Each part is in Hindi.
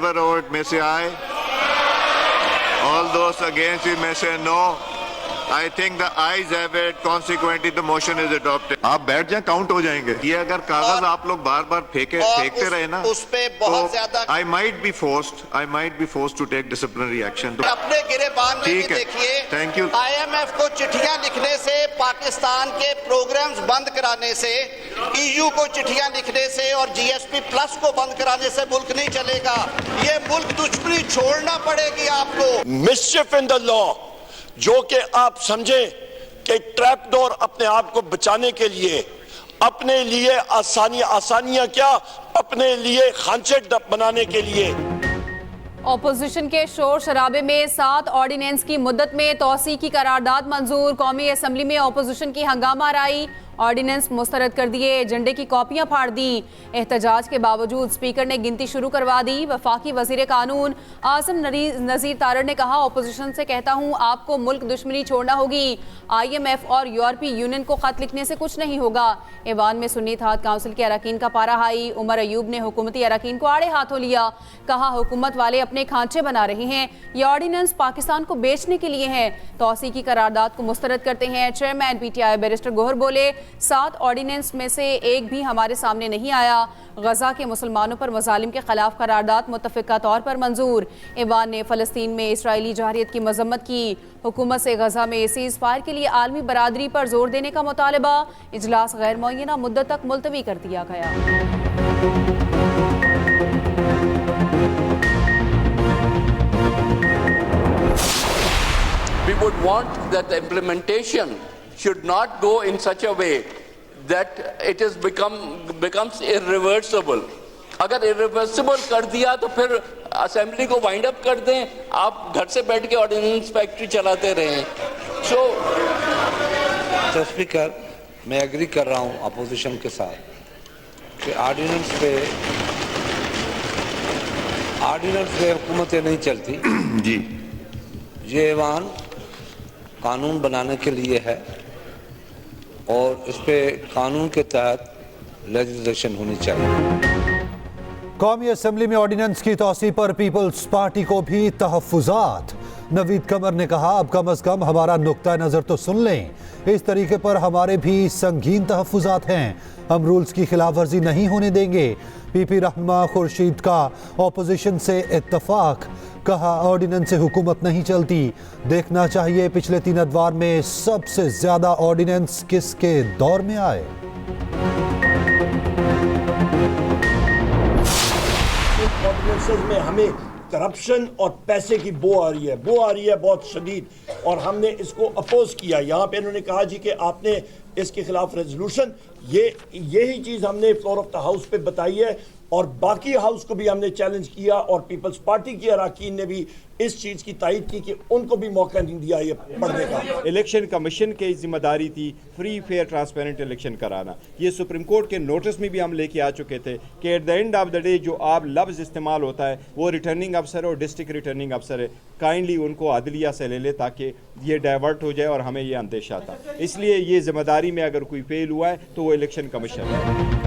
favor of it may say aye. All those against it may say no. I think the ayes have it. Consequently, the motion is adopted. आप बैठ जाए, काउंट हो जाएंगे। ये अगर कागज आप लोग बार बार फेंकते रहे ना, उस पे बहुत ज्यादा I might be forced to take disciplinary action. अपने गिरेबान में भी देखिए, थैंक यू। IMF को चिट्ठियां लिखने से, पाकिस्तान के प्रोग्राम्स बंद कराने से, EU को चिट्ठियां लिखने से और GSP प्लस को बंद कराने से मुल्क नहीं चलेगा। ये मुल्क दुश्मनी छोड़ना पड़ेगी आपको। मिसचिफ इन द लॉ, जो कि आप समझे कि ट्रैप डोर अपने आप को बचाने के लिए, अपने लिए आसानियां क्या, अपने लिए खांचे बनाने के लिए। ऑपोजिशन के शोर शराबे में 7 ऑर्डिनेंस की मुद्दत में तौसी की करारदाद मंजूर। कौमी असम्बली में ऑपोजिशन की हंगामा राई, ऑर्डिनेंस मुस्तरद कर दिए, एजेंडे की कॉपियां फाड़ दी। एहतजाज के बावजूद स्पीकर ने गिनती शुरू करवा दी। वफाकी वजीर कानून आसिम नज़ीर तारड़ ने कहा, ऑपोजिशन से कहता हूं आपको मुल्क दुश्मनी छोड़ना होगी। IMF और यूरोपीय यूनियन को खत लिखने से कुछ नहीं होगा। ऐवान में सुन्नी इत्तेहाद काउंसिल के अरकान का पारा हाई। उमर अयूब ने हुकूमती अरकान को आड़े हाथों लिया। कहा, हुकूमत वाले अपने खांचे बना रहे हैं, ये ऑर्डिनेंस पाकिस्तान को बेचने के लिए है। तौसी की करारदाद को मुस्तरद करते हैं चेयरमैन PTI बैरिस्टर गोहर बोले, 7 ऑर्डिनेंस में से एक भी हमारे सामने नहीं आया। गजा के मुसलमानों पर मजालिम के खिलाफ करारदाद मुत्तफिका तौर पर मंजूर। ऐवान ने फ़लस्तीन में इसराइली जहारियत की मजम्मत की। हुकूमत से गजा में सीज़ फायर के लिए आलमी बरादरी पर जोर देने का मुतालबा। इजलास गैर मुअय्यना मुद्दत तक मुलतवी कर दिया गया। We would want that the implementation should not go in such a way that it is becomes irreversible. अगर irreversible कर दिया तो फिर असेंबली को वाइंड अप कर दें, आप घर से बैठ के ऑर्डिनेंस फैक्ट्री चलाते रहें। तो स्पीकर, मैं एग्री कर रहा हूँ अपोजिशन के साथ कि ऑर्डिनेंस पे हुकूमतें नहीं चलती जी। ये ऐवान कानून बनाने के लिए है और इस पे कानून के तहत लेजिस्लेशन होनी चाहिए। कौमी असम्बली में ऑर्डिनेंस की तौसी पर पीपल्स पार्टी को भी तहफ़्फ़ुज़ात। नवीद कमर ने कहा, अब कम अज़ कम हमारा नुक्ता नज़र तो सुन लें। इस तरीके पर हमारे भी संगीन तहफ़्फ़ुज़ात हैं, हम रूल्स की खिलाफ वर्जी नहीं होने देंगे। PP रहनुमा खुर्शीद का ऑपोजिशन से इत्तफाक। कहा, ऑर्डिनेंस से हुकूमत नहीं चलती, देखना चाहिए पिछले 3 अदवार में सबसे ज्यादा ऑर्डिनेंस किसके दौर में आए। ऑर्डिनेंसेस में हमें करप्शन और पैसे की बो आ रही है बहुत शदीद, और हमने इसको अपोज किया। यहाँ पे इन्होंने कहा जी कि आपने इसके खिलाफ रेजोल्यूशन, यही चीज़ हमने फ्लोर ऑफ द हाउस पे बताई है और बाकी हाउस को भी हमने चैलेंज किया और पीपल्स पार्टी के अरकान ने भी इस चीज़ की तायद की कि उनको भी मौका नहीं दिया ये पढ़ने का। इलेक्शन कमीशन की जिम्मेदारी थी फ्री फेयर ट्रांसपेरेंट इलेक्शन कराना। ये सुप्रीम कोर्ट के नोटिस में भी हम लेके आ चुके थे कि at the end of the day जो आप लफ्ज़ इस्तेमाल होता है वो रिटर्निंग अफसर और डिस्ट्रिक्ट रिटर्निंग अफसर है, काइंडली उनको अदलिया से ले ले ताकि ये डाइवर्ट हो जाए और हमें ये अंदेशा था। इसलिए ये जिम्मेदारी में अगर कोई फेल हुआ है तो वो इलेक्शन कमीशन है।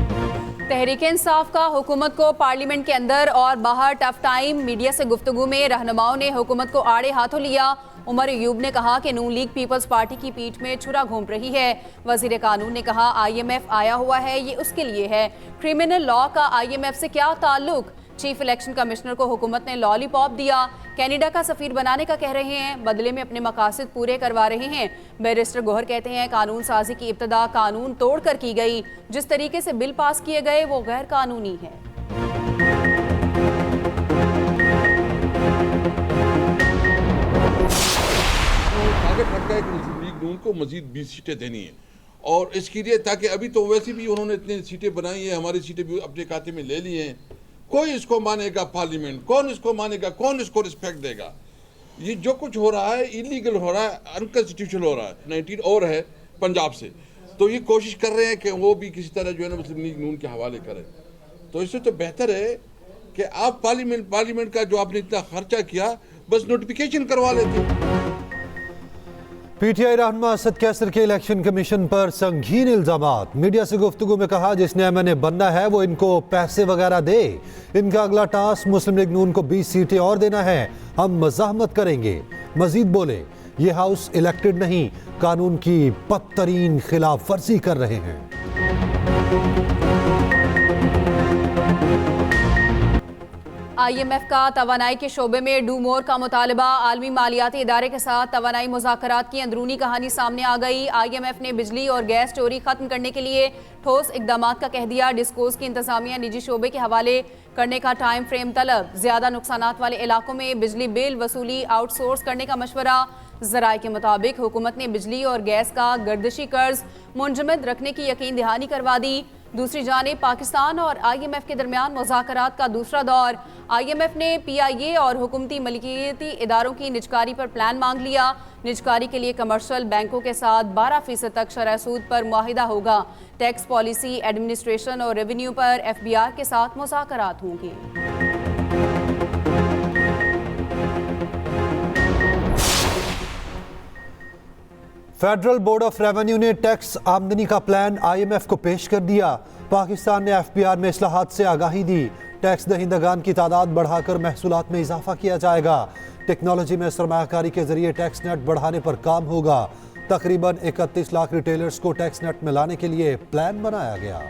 तहरीक इंसाफ का हुकूमत को पार्लियामेंट के अंदर और बाहर टफ टाइम। मीडिया से गुफ्तगू में रहनुमाओं ने हुकूमत को आड़े हाथों लिया। उमर अयूब ने कहा कि नून लीग पीपल्स पार्टी की पीठ में छुरा घूम रही है। वजीर कानून ने कहा, IMF आया हुआ है, ये उसके लिए है, क्रिमिनल लॉ का IMF से क्या ताल्लुक। चीफ इलेक्शन कमिश्नर को हुकूमत ने लॉलीपॉप दिया, कनाडा का सफीर बनाने का कह रहे हैं, बदले में अपने मकासद पूरे करवा रहे हैं। बैरिस्टर गोहर कहते हैं, कानून साजी की इब्तदा कानून तोड़कर की गई, जिस तरीके से बिल पास किए गए वो गैर कानूनी है। मुस्लिम लीग को मजीद 20 सीटें देनी है और इसके लिए ताकि अभी तो वैसे भी उन्होंने इतनी सीटें बनाई हैं, हमारी सीटें भी अपने खाते में ले ली हैं। कोई इसको मानेगा पार्लियामेंट, कौन इसको मानेगा, कौन इसको रिस्पेक्ट देगा। ये जो कुछ हो रहा है इलीगल हो रहा है, अनकॉन्स्टिट्यूशनल हो रहा है। 19 और है पंजाब से, तो ये कोशिश कर रहे हैं कि वो भी किसी तरह जो है ना मुस्लिम लीग नून के हवाले करें। तो इससे तो बेहतर है कि आप पार्लियामेंट का जो आपने इतना खर्चा किया बस नोटिफिकेशन करवा लेते। पीटीआई रहनुमा असद कैसर के इलेक्शन कमीशन पर संगीन इल्जामात। मीडिया से गुफ्तगू में कहा जिसने एमएनए बनना है वो इनको पैसे वगैरह दे। इनका अगला टास्क मुस्लिम लीग नून को 20 सीटें और देना है, हम मज़ाहमत करेंगे। मजीद बोले ये हाउस इलेक्टेड नहीं, कानून की बदतरीन खिलाफ वर्जी कर रहे हैं। IMF का तवानाई के शोबे में डू मोर का मुतालबा। आलमी मालियाती इदारे के साथ तवानाई मुज़ाकरात की अंदरूनी कहानी सामने आ गई। IMF ने बिजली और गैस चोरी खत्म करने के लिए ठोस इकदाम का कह दिया। डिस्कोस की इंतजामिया निजी शोबे के हवाले करने का टाइम फ्रेम तलब। ज्यादा नुकसानात वाले इलाकों में बिजली बिल वसूली आउटसोर्स करने का मशवरा। ज़राए के मुताबिक हुकूमत ने बिजली और गैस का गर्दिशी कर्ज मुंजमद रखने की यकीन दहानी करवा दी। दूसरी जानिब पाकिस्तान और IMF के दरमियान मुज़ाकरात का दूसरा दौर। IMF ने PIA और हुकूमती मलिकियती इदारों की निजकारी पर प्लान मांग लिया। निजकारी के लिए कमर्शियल बैंकों के साथ 12% तक शरह सूद पर मुआहिदा होगा। टैक्स पॉलिसी, एडमिनिस्ट्रेशन और रेवेन्यू पर FBR के साथ मुज़ाकरात होंगे। फेडरल बोर्ड ऑफ रेवेन्यू ने टैक्स आमदनी का प्लान IMF को पेश कर दिया। पाकिस्तान ने FBR में इस्लाहात से आगाही दी। टैक्स दहिंदगान की तादाद बढ़ाकर महसूलात में इजाफा किया जाएगा। टेक्नोलॉजी में सरमायाकारी के जरिए टैक्स नेट बढ़ाने पर काम होगा। तकरीबन 31 लाख रिटेलर्स को टैक्स नेट में लाने के लिए प्लान बनाया गया।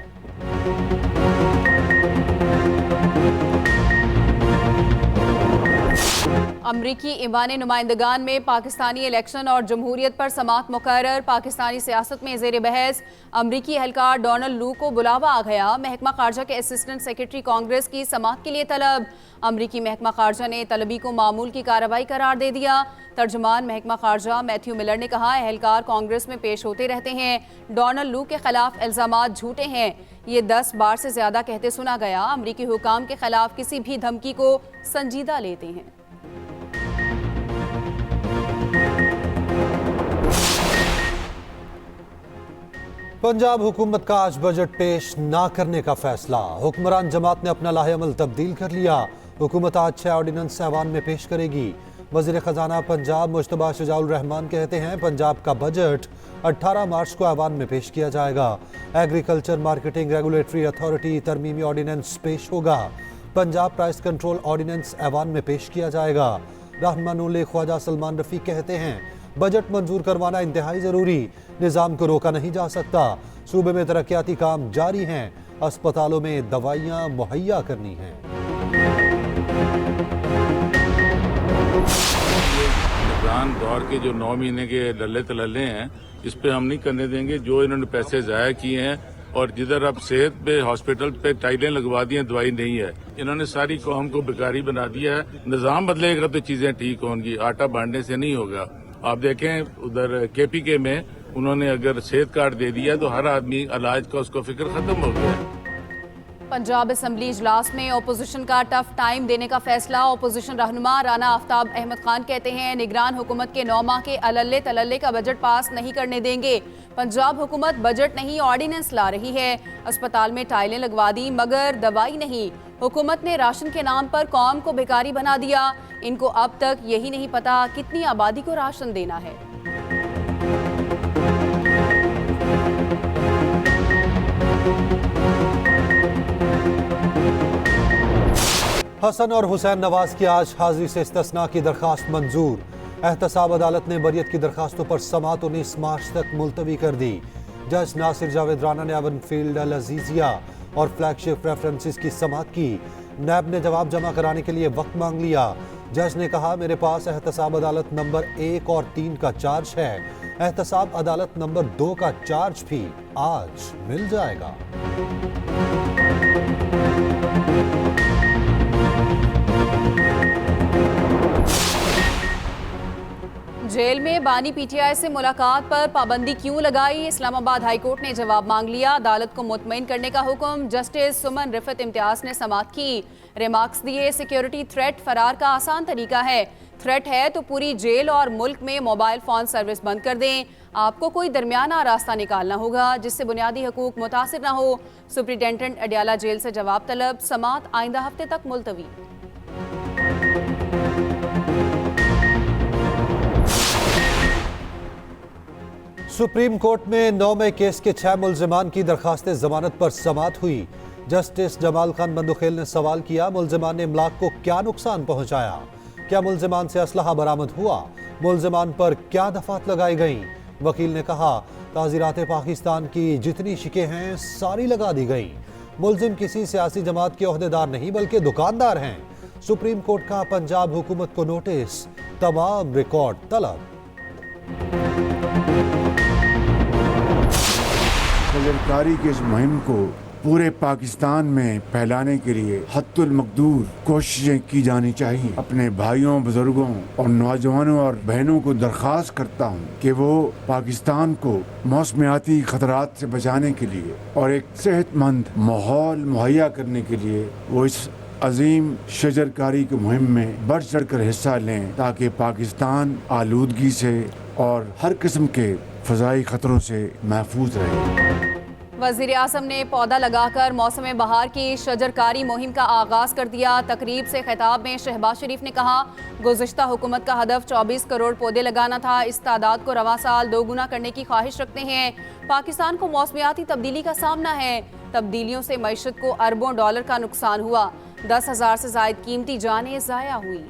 अमरीकी ईवान नुमाइंदगान में पाकिस्तानी इलेक्शन और जमहूरियत पर समात मुकर्रर। पाकिस्तानी सियासत में ज़ेर बहस अमरीकी एहलकार डोनाल्ड लू को बुलावा आ गया। महकमा खारजा के असिस्टेंट सेक्रेटरी कांग्रेस की समात के लिए तलब। अमरीकी महकमा खारजा ने तलबी को मामूल की कार्रवाई करार दे दिया। तर्जमान महकमा खारजा मैथ्यू मिलर ने कहा एहलकार कांग्रेस में पेश होते रहते हैं। डोनाल्ड लू के खिलाफ इल्जामात झूठे हैं, ये 10 बार से ज्यादा कहते सुना गया। अमरीकी हुकाम के खिलाफ किसी भी धमकी को संजीदा लेते हैं। पंजाब हुकूमत का आज बजट पेश ना करने का फैसला। हुक्मरान जमात ने अपना लाहेअमल तब्दील कर लिया। हुकूमत आज 6 ऑर्डिनेंस ऐवान में पेश करेगी। वज़ीर ख़जाना पंजाब मुश्तबा शुजाउल रहमान कहते हैं पंजाब का बजट 18 मार्च को ऐवान में पेश किया जाएगा। एग्रीकल्चर मार्केटिंग रेगुलेटरी अथॉरिटी तरमीमी ऑर्डिनेंस पेश होगा। पंजाब प्राइस कंट्रोल ऑर्डिनेंस ऐवान में पेश किया जाएगा। रहनुमा नून लीग ख्वाजा सलमान रफ़ी कहते हैं बजट मंजूर करवाना इंतहाई ज़रूरी, निज़ाम को रोका नहीं जा सकता। सूबे में तरक्याती काम जारी हैं, अस्पतालों में दवाइयाँ मुहैया करनी हैं। निगरान दौर के जो 9 महीने के डल्ले तलल्ले हैं इस पे हम नहीं करने देंगे। जो इन्होंने पैसे ज़ाया किए हैं और जिधर अब सेहत पे हॉस्पिटल पे टाइलें लगवा दी हैं, दवाई नहीं है, इन्होंने सारी कौम को बेकारी बना दिया है। निज़ाम बदलेगा तो चीज़ें ठीक होंगी, आटा बांटने से नहीं होगा। आप देखें उधर KPK में उन्होंने अगर सेहत कार्ड दे दिया तो हर आदमी इलाज का उसको फिक्र खत्म हो गया। पंजाब असम्बली इजलास में ओपोजिशन का टफ टाइम देने का फैसला। ओपोजिशन रहनुमा राना आफ्ताब अहमद खान कहते हैं निगरान हुकूमत के 9 माह के अल्ले तलल्ले का बजट पास नहीं करने देंगे। पंजाब हुकूमत बजट नहीं ऑर्डिनेंस ला रही है। अस्पताल में टाइलें लगवा दी मगर दवाई नहीं। हुकूमत ने राशन के नाम पर कौम को भिखारी बना दिया। इनको अब तक यही नहीं पता कितनी आबादी को राशन देना है। हसन और हुसैन नवाज की आज हाजिरी से इस्तिस्ना की दरखास्त मंजूर। एहतसाब अदालत ने बरियत की दरखास्तों पर समाअत 19 मार्च तक मुलतवी कर दी। जज नासिर जावेद राना ने एवनफील्ड अल अजीजिया और फ्लैगशिप रेफरेंसेस की समाअत की। नैब ने जवाब जमा कराने के लिए वक्त मांग लिया। जज ने कहा मेरे पास एहतसाब अदालत नंबर 1 और 3 का चार्ज है, एहतसाब अदालत नंबर 2 का चार्ज भी आज मिल जाएगा। जेल में बानी PTI से मुलाकात पर पाबंदी क्यों लगाई? इस्लामाबाद हाईकोर्ट ने जवाब मांग लिया। अदालत को मुतमईन करने का हुक्म। जस्टिस सुमन रिफत इम्तियाज ने समाअत की। रिमार्क्स दिए सिक्योरिटी थ्रेट फरार का आसान तरीका है। थ्रेट है तो पूरी जेल और मुल्क में मोबाइल फ़ोन सर्विस बंद कर दें। आपको कोई दरमियाना रास्ता निकालना होगा जिससे बुनियादी हकूक मुतासिर न हो। सुप्रिटेंडेंट अडियाला जेल से जवाब तलब। समाअत आइंदा हफ्ते तक मुलतवी। सुप्रीम कोर्ट में 9 मई केस के 6 मुल्जिमान की दरखास्त जमानत पर समाअत हुई। जस्टिस जमाल खान बंदुखेल ने सवाल किया, मुल्जिमान ने इमलाक को क्या नुकसान पहुंचाया? क्या मुल्जिमान से असलहा बरामद हुआ? मुल्जिमान पर क्या दफात लगाई गई? वकील ने कहा, ताज़ीरात पाकिस्तान की जितनी शिकें हैं सारी लगा दी गई। मुल्जिम किसी सियासी जमात के ओहदेदार नहीं बल्कि दुकानदार हैं। सुप्रीम कोर्ट का पंजाब हुकूमत को नोटिस, तमाम रिकॉर्ड तलब। सरकारी की इस मुहिम को पूरे पाकिस्तान में फैलाने के लिए हद्दुल मकदूर कोशिशें की जानी चाहिए। अपने भाइयों, बुजुर्गों और नौजवानों और बहनों को दरख्वास्त करता हूँ कि वो पाकिस्तान को मौसमियाती खतरात से बचाने के लिए और एक सेहतमंद माहौल मुहैया करने के लिए वो इस अजीम शजरकारी की मुहिम में बढ़ चढ़ कर हिस्सा लें, ताकि पाकिस्तान आलूदगी से और हर किस्म के फ़ज़ाई खतरों से महफूज रहे। वज़ीर आज़म ने पौधा लगाकर मौसम बहार की शजरकारी मुहिम का आगाज़ कर दिया। तकरीब से खिताब में शहबाज शरीफ ने कहा, गुज़िश्ता हुकूमत का हदफ 24 करोड़ पौधे लगाना था। इस तादाद को रवां साल 2 गुना करने की ख्वाहिश रखते हैं। पाकिस्तान को मौसमियाती तब्दीली का सामना है। तब्दीलियों से मईशत को अरबों डॉलर का नुकसान हुआ। 10,000 से ज़ायद कीमती जानें ज़ाया हुई।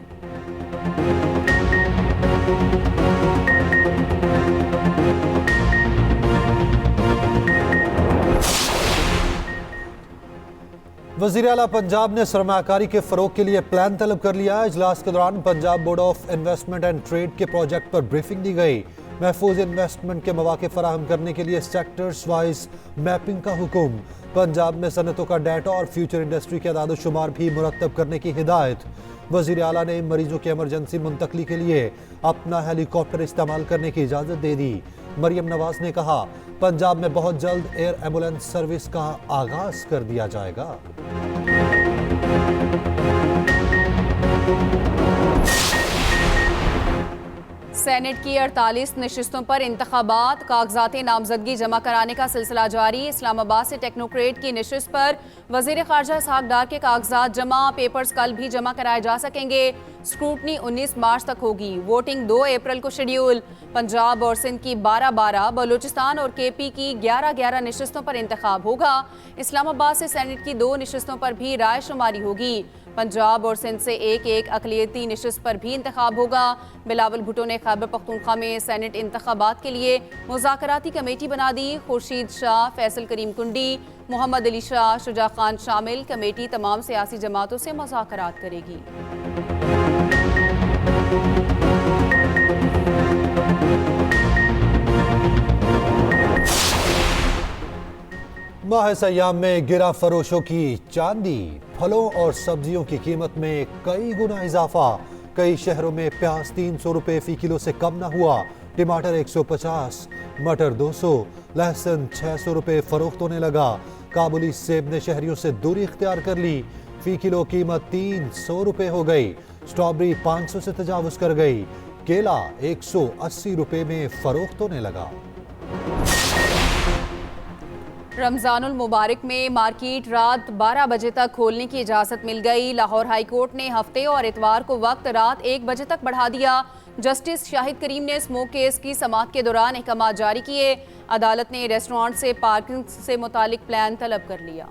वज़ीर आला पंजाब ने सरमाकारी के फ़रोग के लिए प्लान तलब कर लिया। इजलास के दौरान Punjab board of investment and trade के प्रोजेक्ट पर ब्रीफिंग दी गई। महफूज इन्वेस्टमेंट के मौके फराहम करने के लिए सेक्टर्स वाइज मैपिंग का हुक्म। पंजाब में सनतों का डाटा और फ्यूचर इंडस्ट्री के अदाद शुमार भी मुरतब करने की हिदायत। वज़ीर आला ने मरीजों की एमरजेंसी मुंतकली के लिए अपना हेलीकॉप्टर इस्तेमाल करने की इजाज़त दे दी। मरियम नवाज ने कहा, पंजाब में बहुत जल्द एयर एम्बुलेंस सर्विस का आगाज कर दिया जाएगा। सेनेट की 48 नशिस्तों पर इंतखाबात, कागजात नामजदगी जमा कराने का सिलसिला जारी। इस्लामाबाद से टेक्नोक्रेट की नशिस्त पर वजीर खारजा इसहाक डार के कागजात जमा, पेपर्स कल भी जमा कराए जा सकेंगे। स्क्रूटनी 19 मार्च तक होगी। वोटिंग 2 अप्रैल को शेड्यूल। पंजाब और सिंध की 12-12, बलूचिस्तान और केपी की 11-11 नशिस्तों पर इंतखाब होगा। इस्लामाबाद से सेनेट की 2 नशिस्तों पर भी राय शुमारी होगी। पंजाब और सिंध से एक अक़लियती नशिस्त पर भी इंतखाब होगा। बिलावल भुट्टो ने खैबर पख्तूनख्वा में सेनेट इंतखाबात के लिए मुज़ाकराती कमेटी बना दी। खुर्शीद शाह, फैसल करीम कुंडी, मोहम्मद अली शाह, शुजा खान शामिल कमेटी तमाम सियासी जमातों से मुज़ाकरात करेगी। माह सयाम में गिरा फरोशों की चांदी। फलों और सब्जियों की कीमत में कई गुना इजाफा। कई शहरों में प्याज 300 रुपए फी किलो से कम न हुआ। टमाटर 150, मटर 200, लहसुन 600 रुपए फरोख्त होने लगा। काबुली सेब ने शहरियों से दूरी इख्तियार कर ली। फी किलो कीमत 300 रुपए हो गई। स्ट्रॉबेरी 500 से तजावुज कर गई। केला 180 रुपए में फरोख्त होने लगा। रमजानुल मुबारक में मार्केट रात 12 बजे तक खोलने की इजाज़त मिल गई। लाहौर हाई कोर्ट ने हफ्ते और इतवार को वक्त रात 1 बजे तक बढ़ा दिया। जस्टिस शाहिद करीम ने स्मोक केस की समाअत के दौरान अहकाम जारी किए। अदालत ने रेस्टोरेंट से पार्किंग से मुतालिक प्लान तलब कर लिया।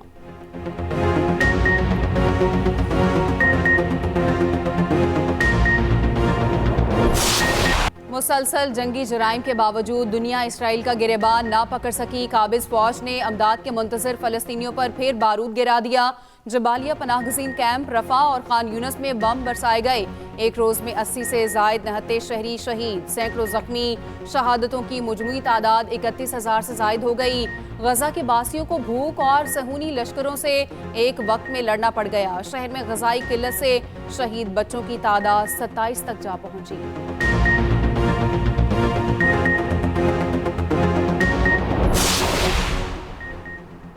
मुसलसल जंगी जराइम के बावजूद दुनिया इसराइल का गिरेबान ना पकड़ सकी। काबिज फौज ने अमदाद के मुंतज़िर फ़लस्तीनियों पर फिर बारूद गिरा दिया। जबालिया पनाहगज़ीन कैंप, रफ़ा और खान यूनस में बम बरसाए गए। एक रोज़ में 80 से ज़ायद निहत्ते शहरी शहीद, सैकड़ों जख्मी। शहादतों की मजमूई तादाद 31,000 से ज़ायद हो गई। गजा के बासियों को भूख और सहूनी लश्करों से एक वक्त में लड़ना पड़ गया। शहर में गजाई किल्लत से शहीद बच्चों की तादाद 27 तक जा पहुंची।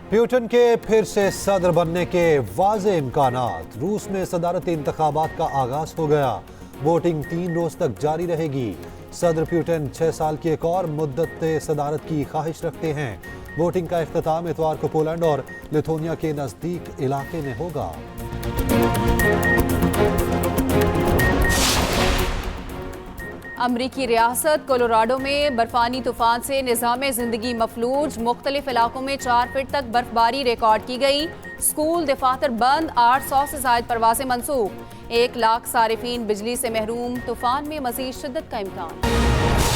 प्यूटन के फिर से सदर बनने के वाज़े इम्कानात। रूस में सदारती इंतखाबात का आगाज हो गया। वोटिंग 3 रोज तक जारी रहेगी। सदर प्यूटन 6 साल की एक और मुद्दत सदारत की ख्वाहिश रखते हैं। वोटिंग का इख्तिताम इतवार को पोलैंड और लिथुआनिया के नज़दीक इलाके में होगा। अमरीकी रियासत कोलोराडो में बर्फानी तूफान से निज़ाम ज़िंदगी मफलूज। मुख्तलिफ इलाकों में 4 फीट तक बर्फबारी रिकॉर्ड की गई। स्कूल दफातर बंद, 800 से ज़ायद परवाज़ें मनसूख। 1 लाख सारिफीन बिजली से महरूम। तूफान में मज़ीद शिद्दत का इम्कान।